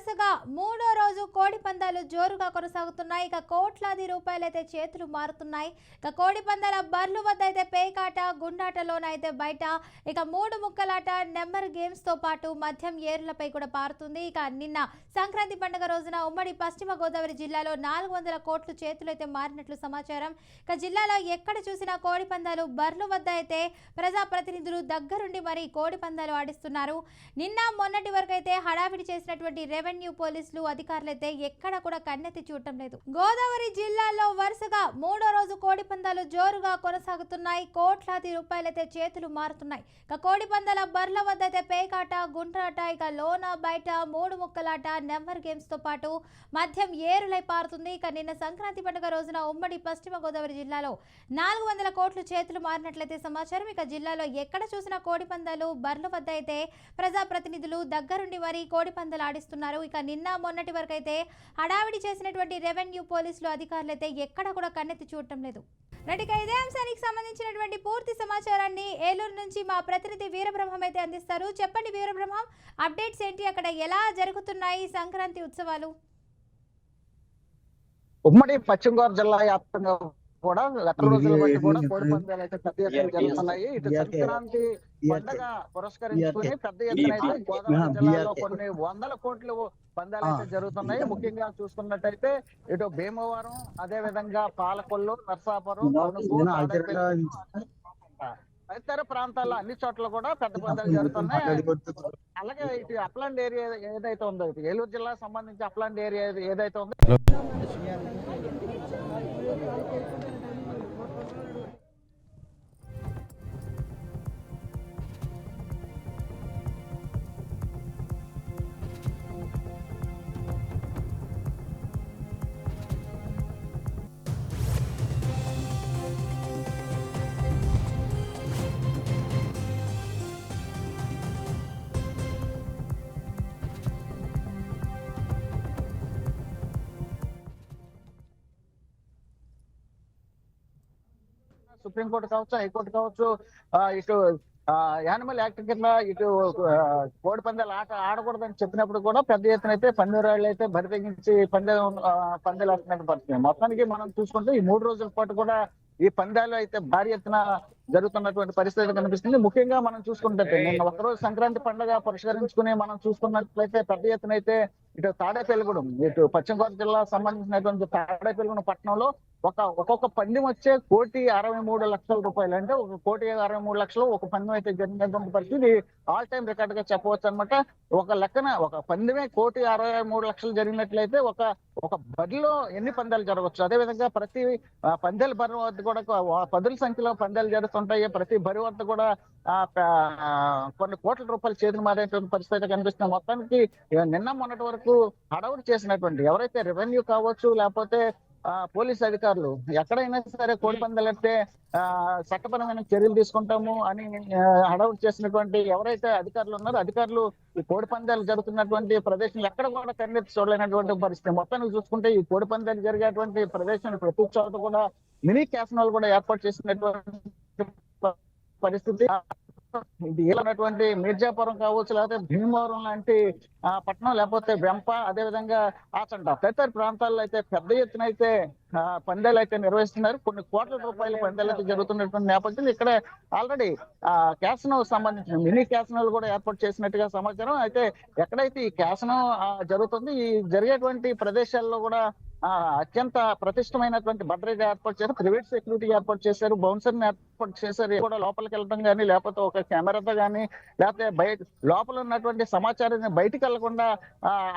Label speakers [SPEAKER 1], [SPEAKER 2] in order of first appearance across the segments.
[SPEAKER 1] వరుసగా మూడో రోజు కోడి పందాలు జోరుగా కొనసాగుతున్నాయి. ఇక కోట్లాది రూపాయలైతే చేతులు మారుతున్నాయి. ఇక కోడి పందాల బర్లు వద్ద అయితే పేకాట, గుండాటలోనైతే బయట ఇక మూడు ముక్కలాట, నెంబర్ గేమ్స్ తో పాటు మద్యం ఏరులపై కూడా పారుతుంది. ఇక నిన్న సంక్రాంతి పండుగ రోజున ఉమ్మడి పశ్చిమ గోదావరి జిల్లాలో 400 కోట్లు చేతులు అయితే మారినట్లు సమాచారం. ఇక జిల్లాలో ఎక్కడ చూసినా కోడి పందాలు బర్లు వద్ద అయితే ప్రజాప్రతినిధులు దగ్గరుండి మరి కోడి పందాలు ఆడిస్తున్నారు. నిన్న మొన్నటి వరకు అయితే హడావిడి చేసినటువంటి రెవెన్యూ పోలీసులు అధికారులైతే ఎక్కడ కూడా కన్నెత్తి చూడటం లేదు. గోదావరి జిల్లాలో వరుసగా మూడో రోజు కోడి పందాలు జోరుగా కొనసాగుతున్నాయి. కోట్లాది రూపాయలైతే చేతులు మారుతున్నాయి. ఇక కోడి పందాల బర్ల వద్ద అయితే పేకాట, గుండ్రాట, ఇక లోన బయట మూడు ముక్కలాట, నెంబర్ గేమ్స్ తో పాటు మద్యం ఏరులై పారుతుంది. ఇక నిన్న సంక్రాంతి పండుగ రోజున ఉమ్మడి పశ్చిమ గోదావరి జిల్లాలో 400 కోట్లు చేతులు మారినట్లయితే సమాచారం. ఇక జిల్లాలో ఎక్కడ చూసినా కోడి పందాలు బర్ల వద్ద అయితే ప్రజాప్రతినిధులు దగ్గరుండి మరి కోడి పందాలు ఆడిస్తున్నారు. ఇక నిన్న మొన్నటి వరకు అయితే హడావిడి చేసినటువంటి రెవెన్యూ పోలీసులు అధికారులు అయితే ఎక్కడ కూడా కన్నెత్తి చూడటం లేదు. ఇక ఇదే అంశానికి సంబంధించినటువంటి పూర్తి సమాచారాన్ని ఏలూరు నుంచి మా ప్రతినిధి వీరబ్రహ్మం అయితే అందిస్తారు. చెప్పండి వీరబ్రహ్మం, అప్డేట్స్ ఏంటి? అక్కడ ఎలా జరుగుతున్నాయి సంక్రాంతి ఉత్సవాలు?
[SPEAKER 2] ఉమ్మడి పశ్చిమ గోదావరి జిల్లా వ్యాప్తంగా కూడా గత రోజుల బట్టి కూడా కోడి పందాలు అయితే పెద్ద ఎత్తున జరుగుతున్నాయి. ఇటు సంక్రాంతి పండుగ పురస్కరించుకుని పెద్ద ఎత్తున అయితే గోదావరి జిల్లాలో కొన్ని వందల కోట్లు పందాలు అయితే జరుగుతున్నాయి. ముఖ్యంగా చూసుకున్నట్టయితే ఇటు భీమవరం, అదే విధంగా పాలకొల్లు, నర్సాపురం, తదితర ప్రాంతాల్లో అన్ని చోట్ల కూడా పెద్ద పందాలు జరుగుతున్నాయి. అలాగే ఇటు అప్లాండ్ ఏరియా ఏదైతే ఉందో, ఇటు ఏలూరు జిల్లాకు సంబంధించి అప్లాండ్ ఏరియా ఏదైతే ఉందో సుప్రీంకోర్టు కావచ్చు, హైకోర్టు కావచ్చు, ఇటు యానిమల్ యాక్ట్ కింద ఇటు కోడి పందాలు ఆట ఆడకూడదని చెప్పినప్పుడు కూడా పెద్ద ఎత్తున అయితే పందిరాళ్ళు అయితే బరి తెగించి పందాలు ఆడుతున్నట్టు పరిస్థితి. మొత్తానికి మనం చూసుకుంటే ఈ 3 రోజుల పాటు కూడా ఈ పందాలు అయితే భారీ ఎత్తున జరుగుతున్నటువంటి పరిస్థితి కనిపిస్తుంది. ముఖ్యంగా మనం చూసుకుంటే నిన్న ఒకరోజు సంక్రాంతి పండుగ పురస్కరించుకుని మనం చూసుకున్నట్లయితే పెద్ద ఎత్తున అయితే ఇటు తాడేపల్లిగూడెం, ఇటు పశ్చిమ గోదావరి జిల్లా సంబంధించినటువంటి తాడేపల్లిగూడెం పట్టణంలో ఒక్కొక్క పందెం వచ్చే 1,63,00,000 రూపాయలు, అంటే 1,63,00,000 ఒక పందెం అయితే జరిగినటువంటి పరిస్థితి ఆల్ టైమ్ రికార్డ్ గా చెప్పవచ్చు అనమాట. ఒక లెక్కన ఒక పందెమే 1,63,00,000 జరిగినట్లయితే ఒక బడిలో ఎన్ని పందాలు జరగవచ్చు. అదే విధంగా ప్రతి పందాల బరి వద్ద కూడా పదుల సంఖ్యలో పందాలు జరుగుతుంటాయి. ప్రతి బరి వద్ద కూడా కొన్ని కోట్ల రూపాయలు చేతులు మారేటువంటి పరిస్థితి కనిపిస్తుంది. మొత్తానికి నిన్న మొన్నటి వరకు హడావుడి చేసినటువంటి ఎవరైతే రెవెన్యూ కావచ్చు, లేకపోతే పోలీస్ అధికారులు ఎక్కడైనా సరే కోడి పందాలు అంటే చట్టపరమైన చర్యలు తీసుకుంటాము అని హడావుడి చేసినటువంటి ఎవరైతే అధికారులు ఉన్నారో అధికారులు ఈ కోడి పందాలు జరుగుతున్నటువంటి ప్రదేశం ఎక్కడ కూడా కన్నెత్తి చూడలేనటువంటి పరిస్థితి. మొత్తానికి చూసుకుంటే ఈ కోడి పందాలు జరిగేటువంటి ప్రదేశం ప్రతి చోట కూడా మినీ క్యాసినోలు కూడా ఏర్పాటు చేసినటువంటి పరిస్థితి. ఇది ఉన్నటువంటి మిర్జాపురం కావచ్చు, లేకపోతే భీమవరం లాంటి పట్టణం, లేకపోతే వెంప, అదే విధంగా ఆచంట తదితర ప్రాంతాల్లో అయితే పెద్ద ఎత్తున అయితే పందాలు అయితే నిర్వహిస్తున్నారు. కొన్ని కోట్ల రూపాయల పందాలు అయితే జరుగుతున్నటువంటి నేపథ్యంలో ఇక్కడ ఆల్రెడీ క్యాసినో సంబంధించిన మినీ క్యాసినోలు కూడా ఏర్పాటు చేసినట్టుగా సమాచారం. అయితే ఎక్కడైతే ఈ క్యాసినో జరుగుతుంది, ఈ జరిగేటువంటి ప్రదేశాల్లో కూడా అత్యంత ప్రతిష్టమైనటువంటి భద్రత ఏర్పాటు చేశారు, ప్రైవేట్ సెక్యూరిటీ ఏర్పాటు చేశారు, బౌన్సర్ ఏర్పాటు చేశారు. కూడా లోపలికి వెళ్ళడం కానీ, లేకపోతే ఒక కెమెరాతో కానీ, లేకపోతే బయట లోపల ఉన్నటువంటి సమాచారాన్ని బయటికి వెళ్లకుండా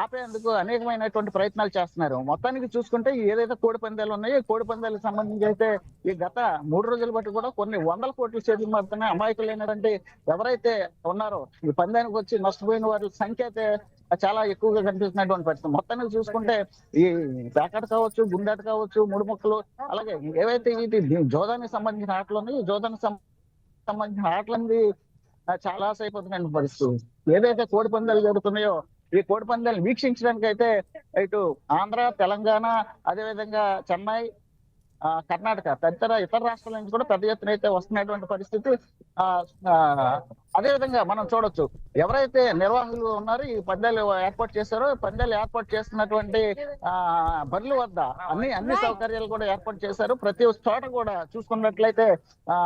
[SPEAKER 2] ఆపేందుకు అనేకమైనటువంటి ప్రయత్నాలు చేస్తున్నారు. మొత్తానికి చూసుకుంటే ఏదైతే కోడి పందాలు ఉన్నాయో కోడి పందాలకు సంబంధించి అయితే ఈ గత 3 రోజుల బట్టి కూడా కొన్ని వందల కోట్ల చేతులు మారుతున్నాయి. అమాయకులైనటువంటి ఎవరైతే ఉన్నారో ఈ పందానికి వచ్చి నష్టపోయిన వారి సంఖ్య అయితే చాలా ఎక్కువగా కనిపిస్తున్నటువంటి పరిస్థితి. మొత్తానికి చూసుకుంటే ఈ పేకాట కావచ్చు, గుండాట కావచ్చు, మూడు ముక్కలు, అలాగే ఏవైతే వీటి జోదానికి సంబంధించిన ఆటలు ఉన్నాయో జోదానికి సంబంధించిన ఆటలన్నీ చాలా అయిపోతున్న పరిస్థితి. ఏదైతే కోడి పందాలు జరుగుతున్నాయో ఈ కోడి పందాలు వీక్షించడానికి అయితే ఇటు ఆంధ్ర, తెలంగాణ, అదేవిధంగా చెన్నై, కర్ణాటక తదితర ఇతర రాష్ట్రాల నుంచి కూడా పెద్ద ఎత్తున అయితే వస్తున్నటువంటి పరిస్థితి. అదే విధంగా మనం చూడొచ్చు, ఎవరైతే నిర్వాహకులు ఉన్నారో ఈ పందాలు ఏర్పాటు చేశారో, పందాలు ఏర్పాటు చేస్తున్నటువంటి బర్ల వద్ద అన్ని
[SPEAKER 1] రైట్.
[SPEAKER 2] సౌకర్యాలు కూడా ఏర్పాటు చేశారు. ప్రతి చోట కూడా చూసుకున్నట్లయితే ఆ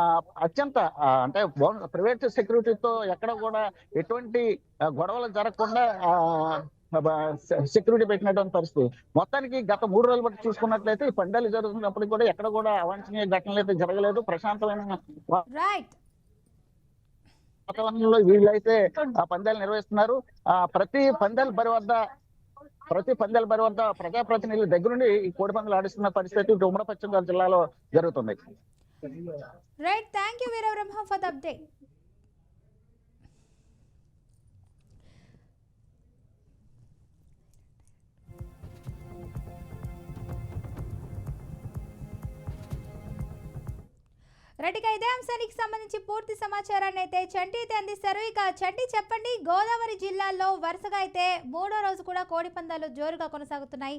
[SPEAKER 2] అత్యంత అంటే ప్రైవేట్ సెక్యూరిటీతో ఎక్కడ కూడా ఎటువంటి గొడవలు జరగకుండా సెక్యూరిటీ పెట్టినటువంటి పరిస్థితి. మొత్తానికి గత 3 రోజులు బట్టి చూసుకున్నట్లయితే ఈ పందాలు జరుగుతున్నప్పటికీ కూడా ఎక్కడ కూడా అవాంఛనీయ ఘటనలు అయితే జరగలేదు. ప్రశాంతమైన
[SPEAKER 1] రైట్.
[SPEAKER 2] వాతావరణంలో వీళ్ళైతే ఆ పందాలు నిర్వహిస్తున్నారు. ప్రతి పందాల బరి వద్ద ప్రజాప్రతినిధుల దగ్గరుండి ఈ కోడి పందాలు ఆడిస్తున్న పరిస్థితి ఇటు ఉమ్మడి పశ్చిమ గోదావరి జిల్లాలో జరుగుతుంది.
[SPEAKER 1] Right. Thank you Veerabrahma for the update. రెడ్డిగా ఇదే అంశానికి సంబంధించి పూర్తి సమాచారాన్ని అయితే చంటి అయితే అందిస్తారు. ఇక చంటి చెప్పండి, గోదావరి జిల్లాలో వరుసగా అయితే 3వ రోజు కూడా కోడి పందాలు జోరుగా కొనసాగుతున్నాయి.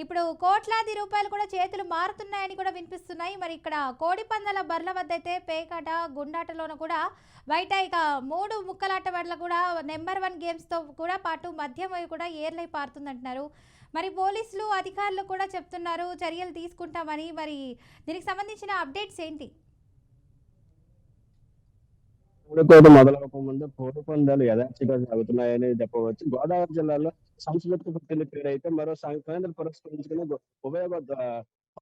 [SPEAKER 1] ఇప్పుడు కోట్లాది రూపాయలు కూడా చేతులు మారుతున్నాయని కూడా వినిపిస్తున్నాయి. మరి ఇక్కడ కోడి పందాల బర్ల వద్ద అయితే పేకాట, గుండాటలోనూ కూడా బయట ఇక 3 ముక్కలాట వల్ల కూడా నెంబర్ 1 గేమ్స్తో కూడా పాటు మద్యం కూడా ఏర్లై పారుతుందంటున్నారు. మరి పోలీసులు అధికారులు కూడా చెప్తున్నారు చర్యలు తీసుకుంటామని. మరి దీనికి సంబంధించిన అప్డేట్స్ ఏంటి?
[SPEAKER 3] కోడికోట మొదలవక ముందు కోడి పందాలు యథాచిగా సాగుతున్నాయని చెప్పవచ్చు. గోదావరి జిల్లాలో సంస్కృతికి పుట్టిన పేరు అయితే మరో సంక్రాంతిని పురస్కరించుకుని ఉభయ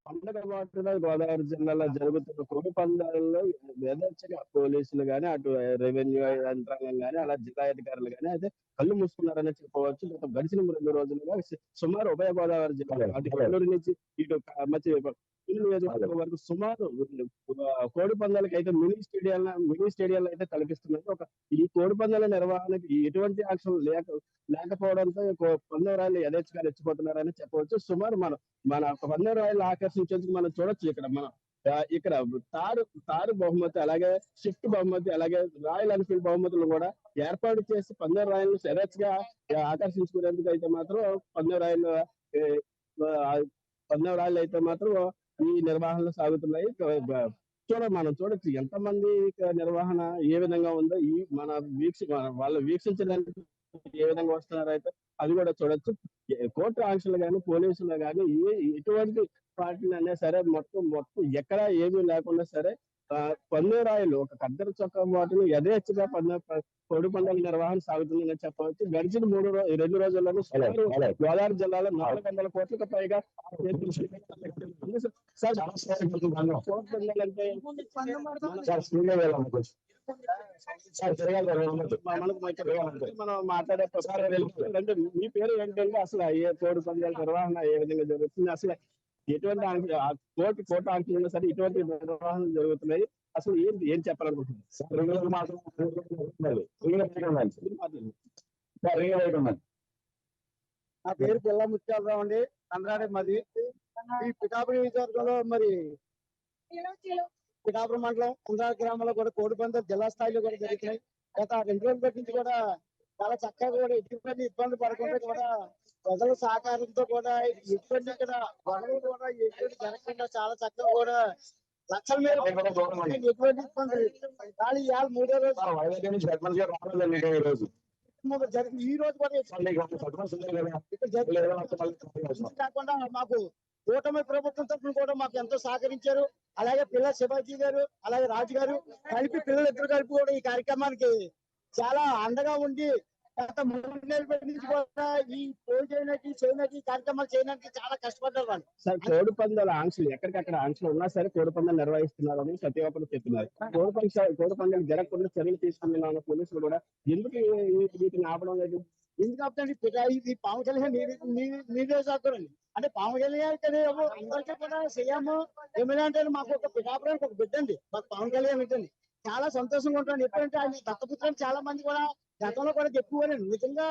[SPEAKER 3] పండుగ మాటలో గోదావరి జిల్లాలో జరుగుతున్న కోడి పందాలలో యథాచిగా పోలీసులు గానీ, అటు రెవెన్యూ యంత్రాంగం గానీ, అలా జిల్లా అధికారులు గానీ అయితే కళ్ళు మూసుకున్నారని చెప్పవచ్చు. గడిచిన 2 రోజులుగా సుమారు ఉభయ గోదావరి జిల్లాలో అటు కల్లూరు నుంచి ఇటు నియోజకవర్గం వరకు సుమారు కోడి పందాలకి అయితే మినీ స్టేడియాలు అయితే తలపిస్తున్నారు. ఈ కోడి పందాల నిర్వహణకి ఎటువంటి యాక్షన్ లేకపోవడంతో పందెం రాయలు యథేచ్ఛగా రెచ్చిపోతున్నారని చెప్పవచ్చు. సుమారు మన పందెం రాయలు ఆకర్షించేందుకు మనం చూడొచ్చు. ఇక్కడ తారు బహుమతి, అలాగే షిఫ్ట్ బహుమతి, అలాగే రాయల్ ఎన్ఫీల్డ్ బహుమతులు కూడా ఏర్పాటు చేసి పందెం రాయలను యథేచ్ఛగా ఆకర్షించుకునేందుకు అయితే మాత్రం పందెం రాయలు అయితే మాత్రం ఈ నిర్వహణలు సాగుతున్నాయి. మనం చూడొచ్చు ఎంతమంది నిర్వహణ ఏ విధంగా ఉందో, ఈ వాళ్ళు వీక్షించడానికి ఏ విధంగా వస్తున్నారో అయితే అది కూడా చూడొచ్చు. కోర్టు ఆంక్షలు కానీ, పోలీసులు కానీ ఎటువంటి పార్టీలు అయినా సరే మొత్తం ఎక్కడ ఏమీ లేకుండా సరే పందెం రాయలు ఒక కద్దరు చొక్కా వాటిని యథేచ్ఛగా కోడి పందాల నిర్వహణ సాగుతుందని చెప్పవచ్చు. గడిచిన 2 రోజుల్లోనూ గోదావరి జిల్లాలో 400 కోట్లకు పైగా మనం మాట్లాడే అంటే మీ పేరు ఏంటంటే అసలు ఏ కోడి పందాల నిర్వహణ ఏ విధంగా జరుగుతుంది, అసలు ఎటువంటి కోర్టు ఆంక్షలు ఉన్నా సరే ఇటువంటి నిర్వహణ జరుగుతున్నాయి, అసలు ఏం చెప్పాలనుకుంటున్నారు?
[SPEAKER 4] నా పేరు పిల్ల ముత్యాలరావు అండి, కంద్రాడే మాది. ఈ పిఠాపురం నియోజకవర్గంలో మరి పిఠాపురం మండలం కుంద్రాడ గ్రామంలో కూడా కోడి పందాలు జిల్లా స్థాయిలో కూడా జరుగుతున్నాయి. గత 2 రోజుల బట్టి నుంచి కూడా చాలా చక్కగా కూడా ఎటువంటి ఇబ్బంది పడకుండా కూడా ప్రజల సహకారంతో కూడా ఎటువంటి ఇక్కడ గొడవలు కూడా ఎటువంటి జరగకుండా చాలా చక్కగా కూడా లక్షల మీద ఎటువంటి ఇబ్బంది కానీ ఇవాళ 3వ రోజు ఈ రోజు కూడా కాకుండా మాకు కూటమి ప్రభుత్వం తరఫున కూడా మాకు ఎంతో సహకరించారు. అలాగే పిల్ల శివాజీ గారు, అలాగే రాజు గారు కలిపి పిల్లలిద్దరు కలిపి కూడా ఈ కార్యక్రమానికి చాలా అండగా ఉండి గత 3 నెలల నుంచి కూడా ఈ చేయడానికి కార్యక్రమాలు చేయడానికి చాలా కష్టపడ్డారు వాళ్ళు.
[SPEAKER 3] సార్, కోడి పందాల ఆంక్షలు ఎక్కడికక్కడ ఆంక్షలు ఉన్నా సరే కోడి పందాలు నిర్వహిస్తున్నారని ప్రతి ఒక్కరు చెప్తున్నారు. కోడి పందాలు జరగకుండా చర్యలు తీసుకున్న పోలీసులు కూడా ఎందుకు వీటిని ఆపడం లేదు?
[SPEAKER 4] ఎందుకంటే ఇది పవన్ కళ్యాణ్ మీరే చేస్తారండి. అంటే పవన్ కళ్యాణ్ అందరికీ కూడా సీఎం ఎమ్మెల్యే అంటే మాకు ఒక పిఠాపురానికి ఒక బిడ్డ అండి. మాకు పవన్ కళ్యాణ్ ఏంటండి చాలా సంతోషంగా ఉంటాను. ఎప్పుడంటే ఆయన దత్తపుత్రులు చాలా మంది కూడా గతంలో కూడా చెప్పుకోవాలండి. నిజంగా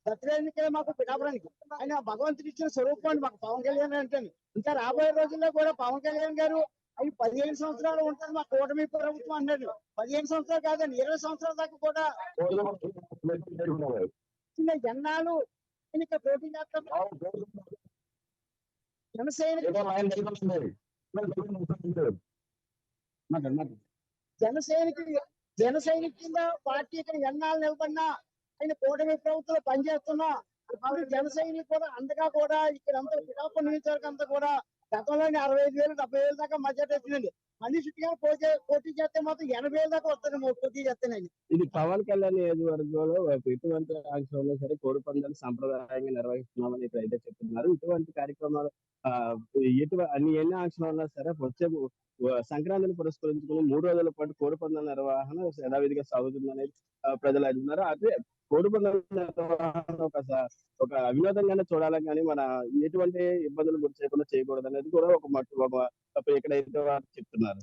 [SPEAKER 4] దత్తరేణికే మాకు పిఠాపురానికి ఆయన భగవంతుడి ఇచ్చిన స్వరూపం అండి మాకు పవన్ కళ్యాణ్ అంటే. ఇంకా రాబోయే రోజుల్లో కూడా పవన్ కళ్యాణ్ గారు అవి 15 సంవత్సరాలు ఉంటుంది మా కూటమి ప్రభుత్వం అన్నాడు. 15 సంవత్సరాలు కాదండి, 20 సంవత్సరాల దాకా కూడా జనాలు పోటీ చేస్తారు. జనసేనకి జన సైనిక కింద పార్టీ ఇక్కడ ఎన్నాళ్ళు నిలబడినా ఆయన కూటమి ప్రభుత్వంలో పనిచేస్తున్నా ఇప్పుడు జన సైనిక కూడా అంతగా కూడా ఇక్కడ అంతా పిఠాపురం నియోజకవర్గం అంతా కూడా గతంలోనే 65,000 70,000 దాకా మెజార్టీ వచ్చిందండి. మళ్ళీ చుట్టుగా పోటీ చేస్తే మాత్రం 80,000 దాకా వస్తుంది పోటీ చేస్తేనండి.
[SPEAKER 3] ఇది పవన్ కళ్యాణ్ నియోజకవర్గంలో ఎటువంటి ఆంక్షలు ఉన్నా సరే కోడి పందాలు సంప్రదాయంగా నిర్వహిస్తున్నామని ఇప్పుడైతే చెప్తున్నారు. ఇటువంటి కార్యక్రమాలు ఎన్ని ఆంక్షలు ఉన్నా సరే వచ్చే సంక్రాంతిని పురస్కరించుకుని 3 రోజుల పాటు కోడి పందాల నిర్వహణ యథావిధిగా సాగుతుందనేది ప్రజలు అంటున్నారు. అదే కోడి పందాల నిర్వహణ ఒక వినోదంగానే చూడాలి కానీ మన ఎటువంటి ఇబ్బందులు గురి చేయకుండా చేయకూడదు అనేది కూడా ఒక ఇక్కడైతే వారు చెప్తున్నారు.